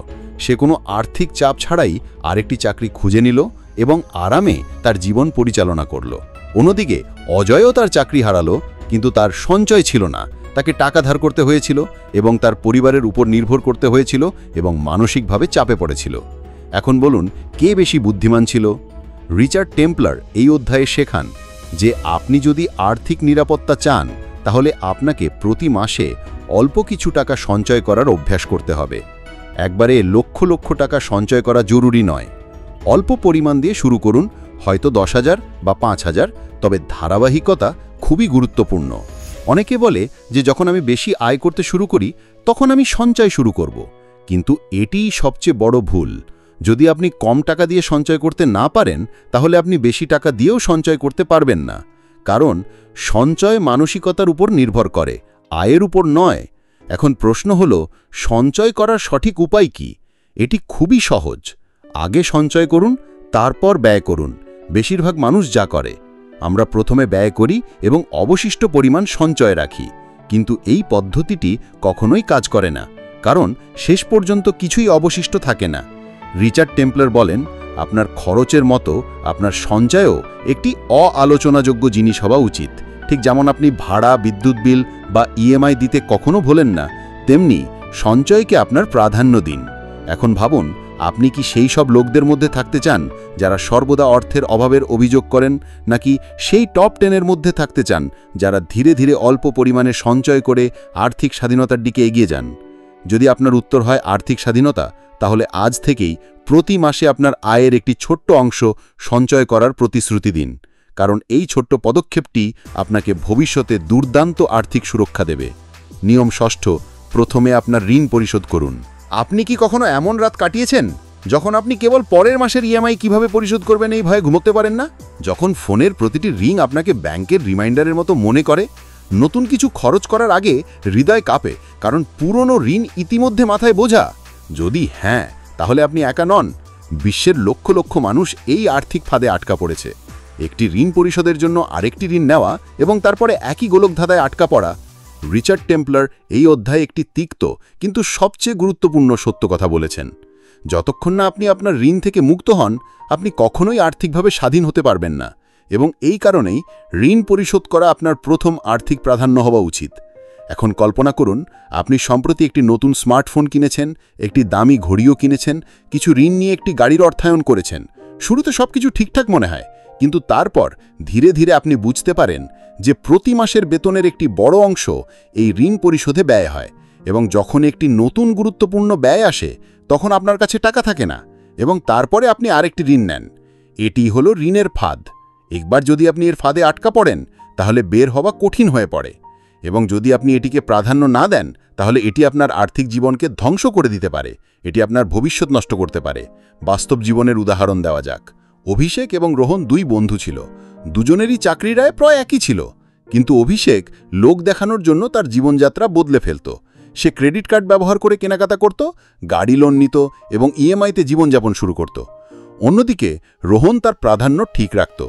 Speaker 1: সে কোনো আর্থিক চাপ ছাড়াই আরেকটি চাকরি খুঁজে নিল এবং আরামে তার জীবন পরিচালনা করল। অন্যদিকে অজয়ও তার চাকরি হারালো, কিন্তু তার সঞ্চয় ছিল না। তাকে টাকা ধার করতে হয়েছিল এবং তার পরিবারের উপর নির্ভর করতে হয়েছিল এবং মানসিকভাবে চাপে পড়েছিল। এখন বলুন, কে বেশি বুদ্ধিমান ছিল? রিচার্ড টেম্পলার এই অধ্যায়ে শেখান যে আপনি যদি আর্থিক নিরাপত্তা চান, তাহলে আপনাকে প্রতি মাসে অল্প কিছু টাকা সঞ্চয় করার অভ্যাস করতে হবে। একবারে লক্ষ লক্ষ টাকা সঞ্চয় করা জরুরি নয়। অল্প পরিমাণ দিয়ে শুরু করুন, হয়তো 10,000 বা 5,000, তবে ধারাবাহিকতা খুবই গুরুত্বপূর্ণ। অনেকে বলে যে যখন আমি বেশি আয় করতে শুরু করি তখন আমি সঞ্চয় শুরু করব, কিন্তু এটিই সবচেয়ে বড় ভুল। যদি আপনি কম টাকা দিয়ে সঞ্চয় করতে না পারেন, তাহলে আপনি বেশি টাকা দিয়েও সঞ্চয় করতে পারবেন না। কারণ সঞ্চয় মানসিকতার উপর নির্ভর করে, আয়ের উপর নয়। এখন প্রশ্ন হল, সঞ্চয় করার সঠিক উপায় কি? এটি খুবই সহজ। আগে সঞ্চয় করুন, তারপর ব্যয় করুন। বেশিরভাগ মানুষ যা করে, আমরা প্রথমে ব্যয় করি এবং অবশিষ্ট পরিমাণ সঞ্চয় রাখি। কিন্তু এই পদ্ধতিটি কখনোই কাজ করে না, কারণ শেষ পর্যন্ত কিছুই অবশিষ্ট থাকে না। রিচার্ড টেম্পলার বলেন, আপনার খরচের মতো আপনার সঞ্চয়ও একটি অআলোচনাযোগ্য জিনিস হওয়া উচিত। ঠিক যেমন আপনি ভাড়া, বিদ্যুৎ বিল বা ইএমআই দিতে কখনো ভোলেন না, তেমনি সঞ্চয়কে আপনার প্রাধান্য দিন। এখন ভাবুন, আপনি কি সেই সব লোকদের মধ্যে থাকতে চান যারা সর্বদা অর্থের অভাবের অভিযোগ করেন, নাকি সেই টপ 10-এর মধ্যে থাকতে চান যারা ধীরে ধীরে অল্প পরিমাণে সঞ্চয় করে আর্থিক স্বাধীনতার দিকে এগিয়ে যান? যদি আপনার উত্তর হয় আর্থিক স্বাধীনতা, তাহলে আজ থেকেই প্রতি মাসে আপনার আয়ের একটি ছোট্ট অংশ সঞ্চয় করার প্রতিশ্রুতি দিন। কারণ এই ছোট্ট পদক্ষেপটি আপনাকে ভবিষ্যতে দুর্দান্ত আর্থিক সুরক্ষা দেবে। নিয়ম 6, প্রথমে আপনার ঋণ পরিশোধ করুন। আপনি কি কখনো এমন রাত কাটিয়েছেন যখন আপনি কেবল পরের মাসের ইএমআই কিভাবে পরিশোধ করবেন এই ভয়ে ঘুমোতে পারেন না? যখন ফোনের প্রতিটি রিং আপনাকে ব্যাংকের রিমাইন্ডারের মতো মনে করে? নতুন কিছু খরচ করার আগে হৃদয় কাঁপে, কারণ পুরনো ঋণ ইতিমধ্যে মাথায় বোঝা? যদি হ্যাঁ, তাহলে আপনি একা নন। বিশ্বের লক্ষ লক্ষ মানুষ এই আর্থিক ফাঁদে আটকা পড়েছে। একটি ঋণ পরিশোধের জন্য আরেকটি ঋণ নেওয়া এবং তারপরে একই গোলকধাঁধায় আটকা পড়া। রিচার্ড টেম্পলার এই অধ্যায়ে একটি তিক্ত কিন্তু সবচেয়ে গুরুত্বপূর্ণ সত্য কথা বলেছেন। যতক্ষণ না আপনি আপনার ঋণ থেকে মুক্ত হন, আপনি কখনোই আর্থিকভাবে স্বাধীন হতে পারবেন না। এবং এই কারণেই ঋণ পরিশোধ করা আপনার প্রথম আর্থিক প্রাধান্য হওয়া উচিত। এখন কল্পনা করুন, আপনি সম্প্রতি একটি নতুন স্মার্টফোন কিনেছেন, একটি দামি ঘড়িও কিনেছেন, কিছু ঋণ নিয়ে একটি গাড়ির অর্থায়ন করেছেন। শুরুতে সবকিছু ঠিকঠাক মনে হয়, কিন্তু তারপর ধীরে ধীরে আপনি বুঝতে পারেন যে প্রতি মাসের বেতনের একটি বড় অংশ এই ঋণ পরিশোধে ব্যয় হয়। এবং যখন একটি নতুন গুরুত্বপূর্ণ ব্যয় আসে, তখন আপনার কাছে টাকা থাকে না এবং তারপরে আপনি আরেকটি ঋণ নেন। এটি হলো ঋণের ফাঁদ। একবার যদি আপনি এর ফাঁদে আটকা পড়েন, তাহলে বের হওয়া কঠিন হয়ে পড়ে। এবং যদি আপনি এটিকে প্রাধান্য না দেন, তাহলে এটি আপনার আর্থিক জীবনকে ধ্বংস করে দিতে পারে। এটি আপনার ভবিষ্যৎ নষ্ট করতে পারে। বাস্তব জীবনের উদাহরণ দেওয়া যাক। অভিষেক এবং রোহন দুই বন্ধু ছিল। দুজনেরই চাকরির আয় প্রায় একই ছিল, কিন্তু অভিষেক লোক দেখানোর জন্য তার জীবনযাত্রা বদলে ফেলত। সে ক্রেডিট কার্ড ব্যবহার করে কেনাকাটা করত, গাড়ি লোন নিত এবং ইএমআইতে জীবনযাপন শুরু করত। অন্যদিকে রোহন তার প্রাধান্য ঠিক রাখত।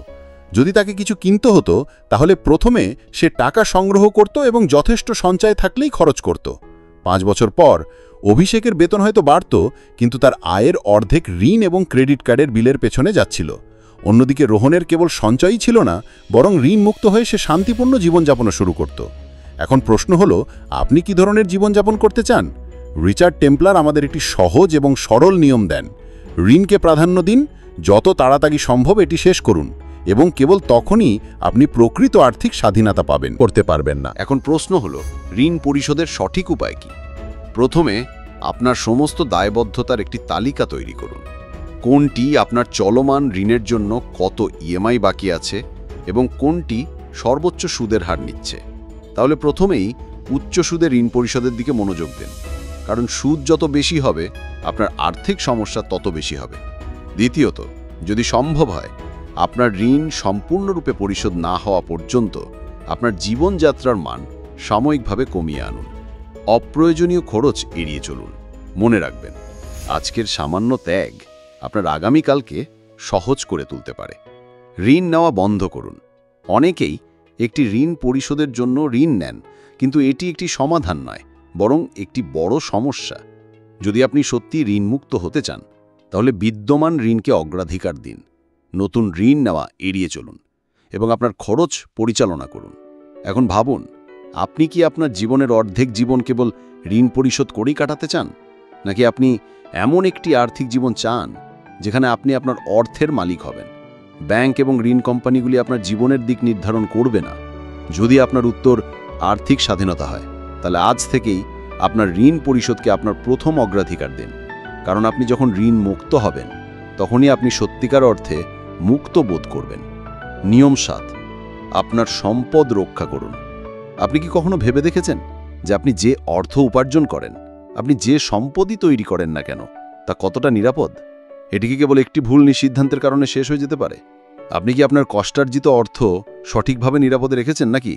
Speaker 1: যদি তাকে কিছু কিনতে হতো, তাহলে প্রথমে সে টাকা সংগ্রহ করত এবং যথেষ্ট সঞ্চয় থাকলেই খরচ করত। 5 বছর পর অভিষেকের বেতন হয়তো বাড়ত, কিন্তু তার আয়ের অর্ধেক ঋণ এবং ক্রেডিট কার্ডের বিলের পেছনে যাচ্ছিল।
Speaker 2: অন্যদিকে রোহনের কেবল সঞ্চয়ই ছিল না, বরং ঋণমুক্ত হয়ে সে শান্তিপূর্ণ জীবনযাপনও শুরু করত। এখন প্রশ্ন হলো, আপনি কি ধরনের জীবনযাপন করতে চান? রিচার্ড টেম্পলার আমাদের একটি সহজ এবং সরল নিয়ম দেন। ঋণকে প্রাধান্য দিন, যত তাড়াতাড়ি সম্ভব এটি শেষ করুন, এবং কেবল তখনই আপনি প্রকৃত আর্থিক স্বাধীনতা করতে পারবেন না।
Speaker 1: এখন প্রশ্ন হলো, ঋণ পরিশোধের সঠিক উপায় কি? প্রথমে আপনার সমস্ত দায়বদ্ধতার একটি তালিকা তৈরি করুন। কোনটি আপনার চলমান ঋণের জন্য কত ইএমআই বাকি আছে এবং কোনটি সর্বোচ্চ সুদের হার নিচ্ছে। তাহলে প্রথমেই উচ্চ সুদের ঋণ পরিশোধের দিকে মনোযোগ দেন, কারণ সুদ যত বেশি হবে আপনার আর্থিক সমস্যা তত বেশি হবে। দ্বিতীয়ত, যদি সম্ভব হয়, আপনার ঋণ সম্পূর্ণরূপে পরিশোধ না হওয়া পর্যন্ত আপনার জীবনযাত্রার মান সাময়িকভাবে কমিয়ে আনুন। অপ্রয়োজনীয় খরচ এড়িয়ে চলুন। মনে রাখবেন, আজকের সামান্য ত্যাগ আপনার আগামীকালকে সহজ করে তুলতে পারে। ঋণ নেওয়া বন্ধ করুন। অনেকেই একটি ঋণ পরিশোধের জন্য ঋণ নেন, কিন্তু এটি একটি সমাধান নয়, বরং একটি বড় সমস্যা। যদি আপনি সত্যি ঋণমুক্ত হতে চান, তাহলে বিদ্যমান ঋণকে অগ্রাধিকার দিন। নতুন ঋণ নেওয়া এড়িয়ে চলুন এবং আপনার খরচ পরিচালনা করুন। এখন ভাবুন, আপনি কি আপনার জীবনের অর্ধেক জীবন কেবল ঋণ পরিশোধ করেই কাটাতে চান, নাকি আপনি এমন একটি আর্থিক জীবন চান যেখানে আপনি আপনার অর্থের মালিক হবেন? ব্যাংক এবং ঋণ কোম্পানিগুলি আপনার জীবনের দিক নির্ধারণ করবে না। যদি আপনার উত্তর আর্থিক স্বাধীনতা হয়, তাহলে আজ থেকেই আপনার ঋণ পরিশোধকে আপনার প্রথম অগ্রাধিকার দিন। কারণ আপনি যখন ঋণ মুক্ত হবেন, তখনই আপনি সত্যিকার অর্থে মুক্ত বোধ করবেন। নিয়ম 7, আপনার সম্পদ রক্ষা করুন। আপনি কি কখনো ভেবে দেখেছেন যে আপনি যে অর্থ উপার্জন করেন, আপনি যে সম্পদই তৈরি করেন না কেন, তা কতটা নিরাপদ? এটি কি কেবল একটি ভুল সিদ্ধান্তের কারণে শেষ হয়ে যেতে পারে? আপনি কি আপনার কষ্টার্জিত অর্থ সঠিকভাবে নিরাপদে রেখেছেন নাকি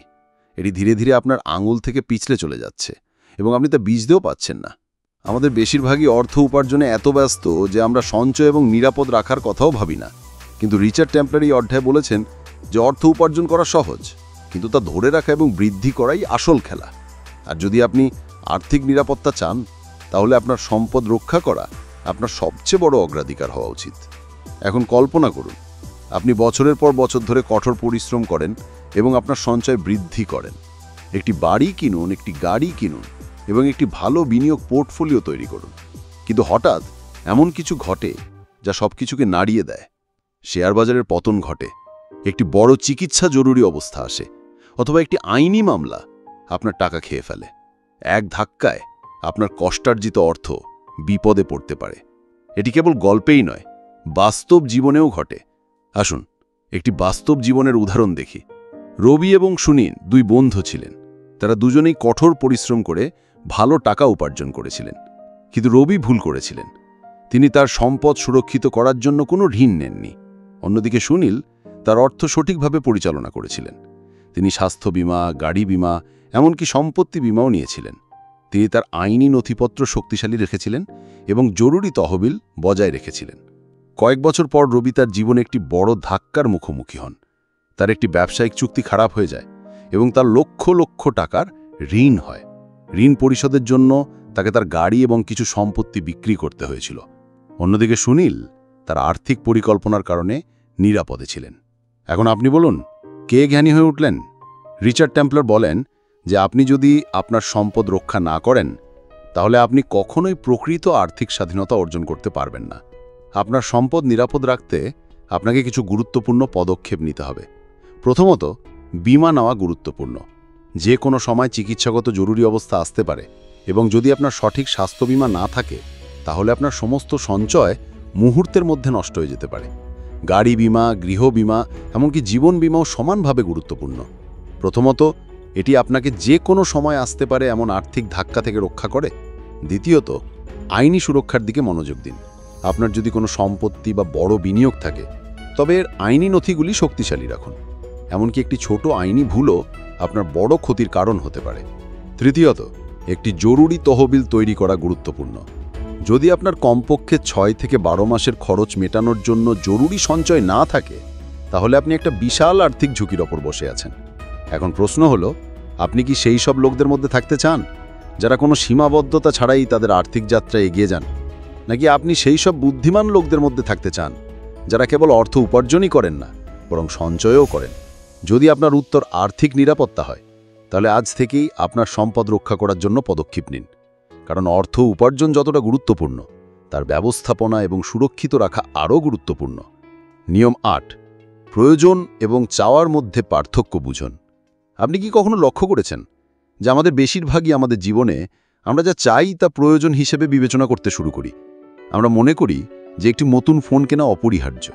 Speaker 1: এটি ধীরে ধীরে আপনার আঙুল থেকে পিছলে চলে যাচ্ছে এবং আপনি তা বুঝতেও পাচ্ছেন না? আমাদের বেশিরভাগই অর্থ উপার্জনে এত ব্যস্ত যে আমরা সঞ্চয় এবং নিরাপদ রাখার কথাও ভাবি না। কিন্তু রিচার্ড টেম্পলার এই অধ্যায়ে বলেছেন যে অর্থ উপার্জন করা সহজ, কিন্তু তা ধরে রাখা এবং বৃদ্ধি করাই আসল খেলা। আর যদি আপনি আর্থিক নিরাপত্তা চান, তাহলে আপনার সম্পদ রক্ষা করা আপনার সবচেয়ে বড় অগ্রাধিকার হওয়া উচিত। এখন কল্পনা করুন, আপনি বছরের পর বছর ধরে কঠোর পরিশ্রম করেন এবং আপনার সঞ্চয় বৃদ্ধি করেন। একটি বাড়ি কিনুন, একটি গাড়ি কিনুন এবং একটি ভালো বিনিয়োগ পোর্টফোলিও তৈরি করুন। কিন্তু হঠাৎ এমন কিছু ঘটে যা সবকিছুকে নাড়িয়ে দেয়। শেয়ার বাজারের পতন ঘটে, একটি বড় চিকিৎসা জরুরি অবস্থা আসে, অথবা একটি আইনি মামলা আপনার টাকা খেয়ে ফেলে। এক ধাক্কায় আপনার কষ্টার্জিত অর্থ বিপদে পড়তে পারে। এটি কেবল গল্পেই নয়, বাস্তব জীবনেও ঘটে। আসুন একটি বাস্তব জীবনের উদাহরণ দেখি। রবি এবং সুনীল 2 বন্ধু ছিলেন। তারা দুজনেই কঠোর পরিশ্রম করে ভালো টাকা উপার্জন করেছিলেন। কিন্তু রবি ভুল করেছিলেন, তিনি তার সম্পদ সুরক্ষিত করার জন্য কোনো ঋণ নেননি। অন্যদিকে সুনীল তার অর্থ সঠিকভাবে পরিচালনা করেছিলেন। তিনি স্বাস্থ্য বীমা, গাড়ি বীমা, এমনকি সম্পত্তি বীমাও নিয়েছিলেন। তিনি তার আইনি নথিপত্র শক্তিশালী রেখেছিলেন এবং জরুরি তহবিল বজায় রেখেছিলেন। কয়েক বছর পর রবি তার জীবনে একটি বড় ধাক্কার মুখোমুখি হন। তার একটি ব্যবসায়িক চুক্তি খারাপ হয়ে যায় এবং তার লক্ষ লক্ষ টাকার ঋণ হয়। ঋণ পরিশোধের জন্য তাকে তার গাড়ি এবং কিছু সম্পত্তি বিক্রি করতে হয়েছিল। অন্যদিকে সুনীল তার আর্থিক পরিকল্পনার কারণে নিরাপদে ছিলেন। এখন আপনি বলুন, কে জ্ঞানী হয়ে উঠলেন? রিচার্ড টেম্পলার বলেন যে আপনি যদি আপনার সম্পদ রক্ষা না করেন, তাহলে আপনি কখনোই প্রকৃত আর্থিক স্বাধীনতা অর্জন করতে পারবেন না। আপনার সম্পদ নিরাপদ রাখতে আপনাকে কিছু গুরুত্বপূর্ণ পদক্ষেপ নিতে হবে। প্রথমত, বীমা নেওয়া গুরুত্বপূর্ণ। যে কোনো সময় চিকিৎসাগত জরুরি অবস্থা আসতে পারে এবং যদি আপনার সঠিক স্বাস্থ্য বীমা না থাকে, তাহলে আপনার সমস্ত সঞ্চয় মুহূর্তের মধ্যে নষ্ট হয়ে যেতে পারে। গাড়ি বীমা, গৃহ বীমা, এমনকি জীবন বীমাও সমানভাবে গুরুত্বপূর্ণ। প্রথমত, এটি আপনাকে যে কোনো সময় আসতে পারে এমন আর্থিক ধাক্কা থেকে রক্ষা করে। দ্বিতীয়ত, আইনি সুরক্ষার দিকে মনোযোগ দিন। আপনার যদি কোনো সম্পত্তি বা বড় বিনিয়োগ থাকে, তবে এর আইনি নথিগুলি শক্তিশালী রাখুন। এমনকি একটি ছোট আইনি ভুলও আপনার বড় ক্ষতির কারণ হতে পারে। তৃতীয়ত, একটি জরুরি তহবিল তৈরি করা গুরুত্বপূর্ণ। যদি আপনার কমপক্ষে 6 থেকে 12 মাসের খরচ মেটানোর জন্য জরুরি সঞ্চয় না থাকে, তাহলে আপনি একটা বিশাল আর্থিক ঝুঁকির ওপর বসে আছেন। এখন প্রশ্ন হলো, আপনি কি সেই সব লোকদের মধ্যে থাকতে চান যারা কোনো সীমাবদ্ধতা ছাড়াই তাদের আর্থিক যাত্রা এগিয়ে যান, নাকি আপনি সেই সব বুদ্ধিমান লোকদের মধ্যে থাকতে চান
Speaker 4: যারা কেবল অর্থ উপার্জনই করেন না, বরং সঞ্চয়ও করেন। যদি আপনার উত্তর আর্থিক নিরাপত্তা হয়, তাহলে আজ থেকেই আপনার সম্পদ রক্ষা করার জন্য পদক্ষেপ নিন। কারণ অর্থ উপার্জন যতটা গুরুত্বপূর্ণ, তার ব্যবস্থাপনা এবং সুরক্ষিত রাখা আরও গুরুত্বপূর্ণ। নিয়ম ৮, প্রয়োজন এবং চাওয়ার মধ্যে পার্থক্য বুঝুন। আপনি কি কখনো লক্ষ্য করেছেন যে আমাদের বেশিরভাগই আমাদের জীবনে আমরা যা চাই তা প্রয়োজন হিসেবে বিবেচনা করতে শুরু করি? আমরা মনে করি যে একটি নতুন ফোন কেনা অপরিহার্য,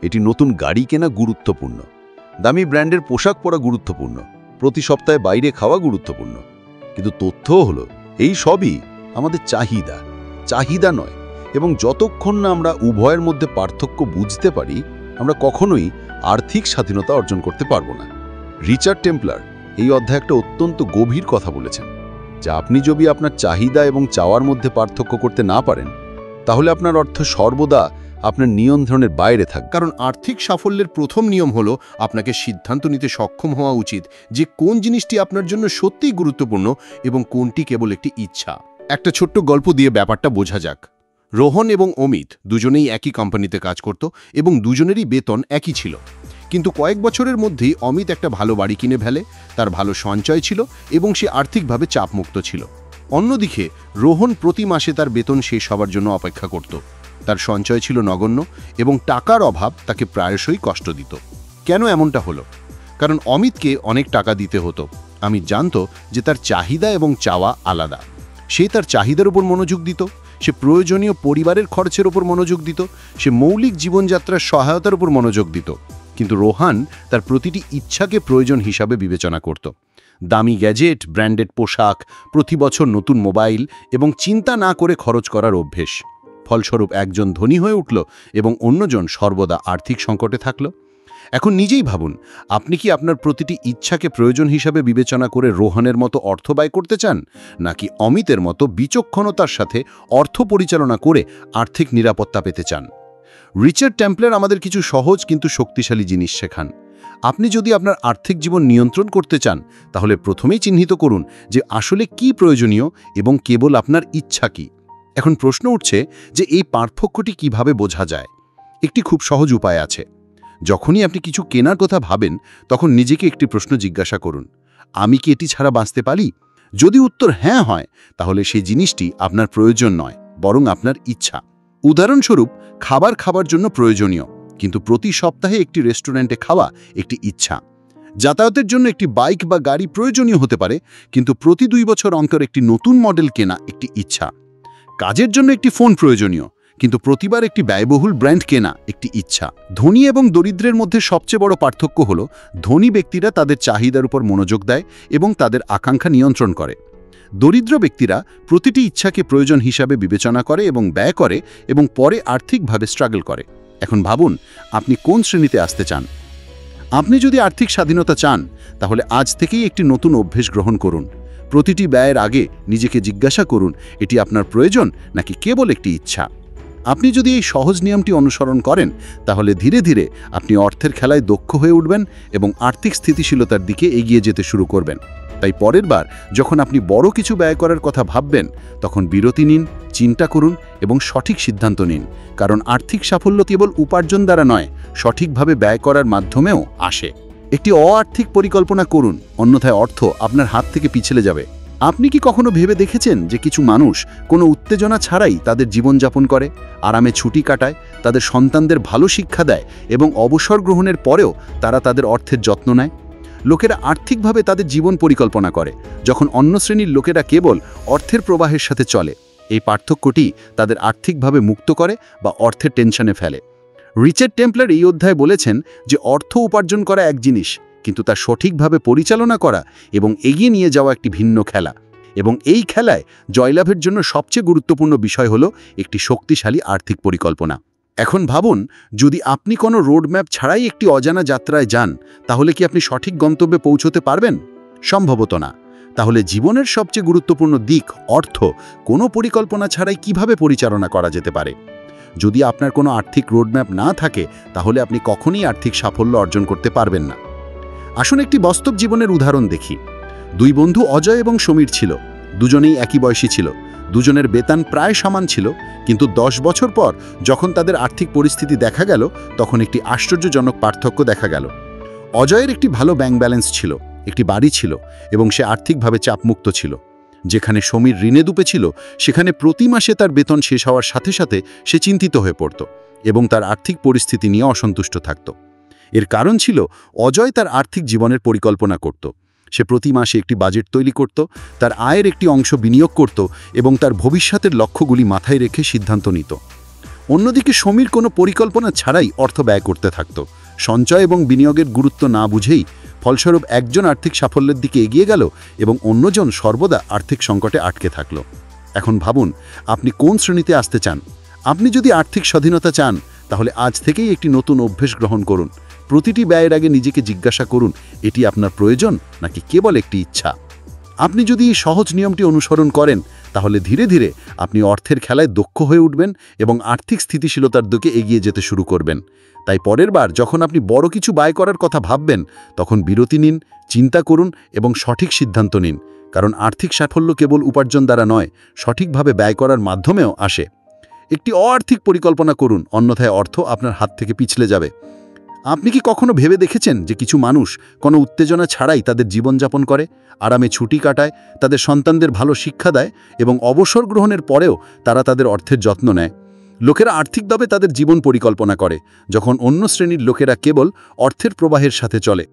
Speaker 4: এটি নতুন গাড়ি কেনা গুরুত্বপূর্ণ, দামি ব্র্যান্ডের পোশাক পরা গুরুত্বপূর্ণ, প্রতি সপ্তাহে বাইরে খাওয়া গুরুত্বপূর্ণ। কিন্তু তথ্য হলো এই সবই আমাদের চাহিদা নয়। এবং যতক্ষণ না আমরা উভয়ের মধ্যে পার্থক্য বুঝতে পারি, আমরা কখনোই আর্থিক স্বাধীনতা অর্জন করতে পারব না। রিচার্ড টেম্পলার এই অধ্যায়ে একটা অত্যন্ত গভীর কথা বলেছেন, যে আপনি যদি আপনার চাহিদা এবং চাওয়ার মধ্যে পার্থক্য করতে না পারেন, তাহলে আপনার অর্থ সর্বদা আপনার নিয়ন্ত্রণের বাইরে থাকবে।
Speaker 5: কারণ আর্থিক সাফল্যের প্রথম নিয়ম হলো আপনাকে সিদ্ধান্ত নিতে সক্ষম হওয়া উচিত যে কোন জিনিসটি আপনার জন্য সত্যিই গুরুত্বপূর্ণ এবং কোনটি কেবল একটি ইচ্ছা। একটা ছোট্ট গল্প দিয়ে ব্যাপারটা বোঝা যাক। রোহন এবং অমিত দুজনেই একই কোম্পানিতে কাজ করত এবং দুজনেরই বেতন একই ছিল। কিন্তু কয়েক বছরের মধ্যেই অমিত একটা ভালো বাড়ি কিনে ফেলে, তার ভালো সঞ্চয় ছিল এবং সে আর্থিকভাবে চাপমুক্ত ছিল। অন্যদিকে রোহন প্রতি মাসে তার বেতন শেষ হওয়ার জন্য অপেক্ষা করত। তার সঞ্চয় ছিল নগণ্য এবং টাকার অভাব তাকে প্রায়শই কষ্ট দিত। কেন এমনটা হলো? কারণ অমিতকে অনেক টাকা দিতে হতো। অমিত জানত যে তার চাহিদা এবং চাওয়া আলাদা। সে তার চাহিদার উপর মনোযোগ দিত, সে প্রয়োজনীয় পরিবারের খরচের উপর মনোযোগ দিত, সে মৌলিক জীবনযাত্রার সহায়তার উপর মনোযোগ দিত। কিন্তু রোহান তার প্রতিটি ইচ্ছাকে প্রয়োজন হিসাবে বিবেচনা করত। দামি গ্যাজেট, ব্র্যান্ডেড পোশাক, প্রতি বছর নতুন মোবাইল এবং চিন্তা না করে খরচ করার অভ্যেস। ফলস্বরূপ একজন ধনী হয়ে উঠল এবং অন্যজন সর্বদা আর্থিক সংকটে থাকল। এখন নিজেই ভাবুন, আপনি কি আপনার প্রতিটি ইচ্ছাকে প্রয়োজন হিসাবে বিবেচনা করে রোহনের মতো অর্থ ব্যয় করতে চান, নাকি অমিতের মতো বিচক্ষণতার সাথে অর্থ পরিচালনা করে আর্থিক নিরাপত্তা পেতে চান? রিচার্ড টেম্পলার আমাদের কিছু সহজ কিন্তু শক্তিশালী জিনিস শেখান। আপনি যদি আপনার আর্থিক জীবন নিয়ন্ত্রণ করতে চান, তাহলে প্রথমেই চিহ্নিত করুন যে আসলে কি প্রয়োজনীয় এবং কেবল আপনার ইচ্ছা কি। এখন প্রশ্ন উঠছে যে এই পার্থক্যটি কিভাবে বোঝা যায়? একটি খুব সহজ উপায় আছে। যখনই আপনি কিছু কেনার কথা ভাবেন, তখন নিজেকে একটি প্রশ্ন জিজ্ঞাসা করুন, আমি কি এটি ছাড়া বাঁচতে পারি? যদি উত্তর হ্যাঁ হয়, তাহলে সেই জিনিসটি আপনার প্রয়োজন নয়, বরং আপনার ইচ্ছা। উদাহরণস্বরূপ, খাবার খাবার জন্য প্রয়োজনীয়, কিন্তু প্রতি সপ্তাহে একটি রেস্টুরেন্টে খাওয়া একটি ইচ্ছা। যাতায়াতের জন্য একটি বাইক বা গাড়ি প্রয়োজনীয় হতে পারে, কিন্তু প্রতি 2 বছর অন্তর একটি নতুন মডেল কেনা একটি ইচ্ছা। কাজের জন্য একটি ফোন প্রয়োজনীয়, কিন্তু প্রতিবার একটি ব্যয়বহুল ব্র্যান্ড কেনা একটি ইচ্ছা। ধনী এবং দরিদ্রের মধ্যে সবচেয়ে বড় পার্থক্য হল ধনী ব্যক্তিরা তাদের চাহিদার উপর মনোযোগ দেয় এবং তাদের আকাঙ্ক্ষা নিয়ন্ত্রণ করে। দরিদ্র ব্যক্তিরা প্রতিটি ইচ্ছাকে প্রয়োজন হিসাবে বিবেচনা করে এবং ব্যয় করে এবং পরে আর্থিকভাবে স্ট্রাগল করে। এখন ভাবুন, আপনি কোন শ্রেণীতে আসতে চান? আপনি যদি আর্থিক স্বাধীনতা চান, তাহলে আজ থেকেই একটি নতুন অভ্যেস গ্রহণ করুন। প্রতিটি ব্যয়ের আগে নিজেকে জিজ্ঞাসা করুন, এটি আপনার প্রয়োজন নাকি কেবল একটি ইচ্ছা? আপনি যদি এই সহজ নিয়মটি অনুসরণ করেন, তাহলে ধীরে ধীরে আপনি অর্থের খেলায় দক্ষ হয়ে উঠবেন এবং আর্থিক স্থিতিশীলতার দিকে এগিয়ে যেতে শুরু করবেন। তাই পরের বার যখন আপনি বড় কিছু ব্যয় করার কথা ভাববেন, তখন বিরতি নিন, চিন্তা করুন এবং সঠিক সিদ্ধান্ত নিন। কারণ আর্থিক সাফল্য কেবল উপার্জন দ্বারা নয়, সঠিকভাবে ব্যয় করার মাধ্যমেও আসে। একটি আর্থিক পরিকল্পনা করুন, অন্যথায় অর্থ আপনার হাত থেকে পিছলে যাবে। আপনি কি কখনো ভেবে দেখেছেন যে কিছু মানুষ কোনো উত্তেজনা ছাড়াই তাদের জীবনযাপন করে, আরামে ছুটি কাটায়, তাদের সন্তানদের ভালো শিক্ষা দেয় এবং অবসর গ্রহণের পরেও তারা তাদের অর্থের যত্ন নেয়? লোকেরা আর্থিকভাবে তাদের জীবন পরিকল্পনা করে, যখন অন্য শ্রেণীর লোকেরা কেবল অর্থের প্রবাহের সাথে চলে। এই পার্থক্যটি তাদের আর্থিকভাবে মুক্ত করে বা অর্থের টেনশনে ফেলে। রিচার্ড টেম্পলার এই অধ্যায়ে বলেছেন যে অর্থ উপার্জন করা এক জিনিস, কিন্তু তা সঠিকভাবে পরিচালনা করা এবং এগিয়ে নিয়ে যাওয়া একটি ভিন্ন খেলা। এবং এই খেলায় জয়লাভের জন্য সবচেয়ে গুরুত্বপূর্ণ বিষয় হলো একটি শক্তিশালী আর্থিক পরিকল্পনা। এখন ভাবুন, যদি আপনি কোনো রোডম্যাপ ছাড়াই একটি অজানা যাত্রায় যান, তাহলে কি আপনি সঠিক গন্তব্যে পৌঁছতে পারবেন? সম্ভবত না। তাহলে জীবনের সবচেয়ে গুরুত্বপূর্ণ দিক অর্থ কোনো পরিকল্পনা ছাড়াই কিভাবে পরিচালনা করা যেতে পারে? যদি আপনার কোনো আর্থিক রোডম্যাপ না থাকে, তাহলে আপনি কখনোই আর্থিক সাফল্য অর্জন করতে পারবেন না। আসুন একটি বাস্তব জীবনের উদাহরণ দেখি। 2 বন্ধু অজয় এবং সমীর ছিল।
Speaker 4: দুজনেই একই বয়সী ছিল, দুজনের বেতন প্রায় সমান ছিল, কিন্তু 10 বছর পর যখন তাদের আর্থিক পরিস্থিতি দেখা গেল তখন একটি আশ্চর্যজনক পার্থক্য দেখা গেল। অজয়ের একটি ভালো ব্যাংক ব্যালেন্স ছিল, একটি বাড়ি ছিল এবং সে আর্থিকভাবে চাপমুক্ত ছিল। যেখানে সমীর ঋণে ডুবেছিল সেখানে প্রতি মাসে তার বেতন শেষ হওয়ার সাথে সাথে সে চিন্তিত হয়ে পড়ত এবং তার আর্থিক পরিস্থিতি নিয়ে অসন্তুষ্ট থাকত। এর কারণ ছিল অজয় তার আর্থিক জীবনের পরিকল্পনা করত। সে প্রতি মাসে একটি বাজেট তৈরি করত, তার আয়ের একটি অংশ বিনিয়োগ করত এবং তার ভবিষ্যতের লক্ষ্যগুলি মাথায় রেখে সিদ্ধান্ত নিত। অন্যদিকে সমীর কোনো পরিকল্পনা ছাড়াই অর্থ ব্যয় করতে থাকত, সঞ্চয় এবং বিনিয়োগের গুরুত্ব না বুঝেই। ফলস্বরূপ একজন আর্থিক সাফল্যের দিকে এগিয়ে গেল এবং অন্যজন সর্বদা আর্থিক সংকটে আটকে থাকল। এখন ভাবুন, আপনি কোন শ্রেণীতে আসতে চান? আপনি যদি আর্থিক স্বাধীনতা চান তাহলে আজ থেকেই একটি নতুন অভ্যেস গ্রহণ করুন। প্রতিটি ব্যয়ের আগে নিজেকে জিজ্ঞাসা করুন, এটি আপনার প্রয়োজন নাকি কেবল একটি ইচ্ছা? আপনি যদি এই সহজ নিয়মটি অনুসরণ করেন তাহলে ধীরে ধীরে আপনি অর্থের খেলায় দক্ষ হয়ে উঠবেন এবং আর্থিক স্থিতিশীলতার দিকে এগিয়ে যেতে শুরু করবেন। তাই পরের বার যখন আপনি বড় কিছু ব্যয় করার কথা ভাববেন তখন বিরতি নিন, চিন্তা করুন এবং সঠিক সিদ্ধান্ত নিন, কারণ আর্থিক সাফল্য কেবল উপার্জন দ্বারা নয়, সঠিকভাবে ব্যয় করার মাধ্যমেও আসে। একটি আর্থিক পরিকল্পনা করুন, অন্যথায় অর্থ আপনার হাত থেকে পিছলে যাবে। আপনি কি কখনো ভেবে দেখেছেন যে কিছু মানুষ কোনো উত্তেজনা ছাড়াই তাদের জীবনযাপন করে, আরামে ছুটি কাটায়, তাদের সন্তানদের ভালো শিক্ষা দেয় এবং অবসর গ্রহণের পরেও তারা তাদের অর্থের যত্ন নেয়? লোকেরা আর্থিকভাবে তাদের জীবন পরিকল্পনা করে, যখন অন্য শ্রেণীর লোকেরা কেবল অর্থের প্রবাহের সাথে চলে।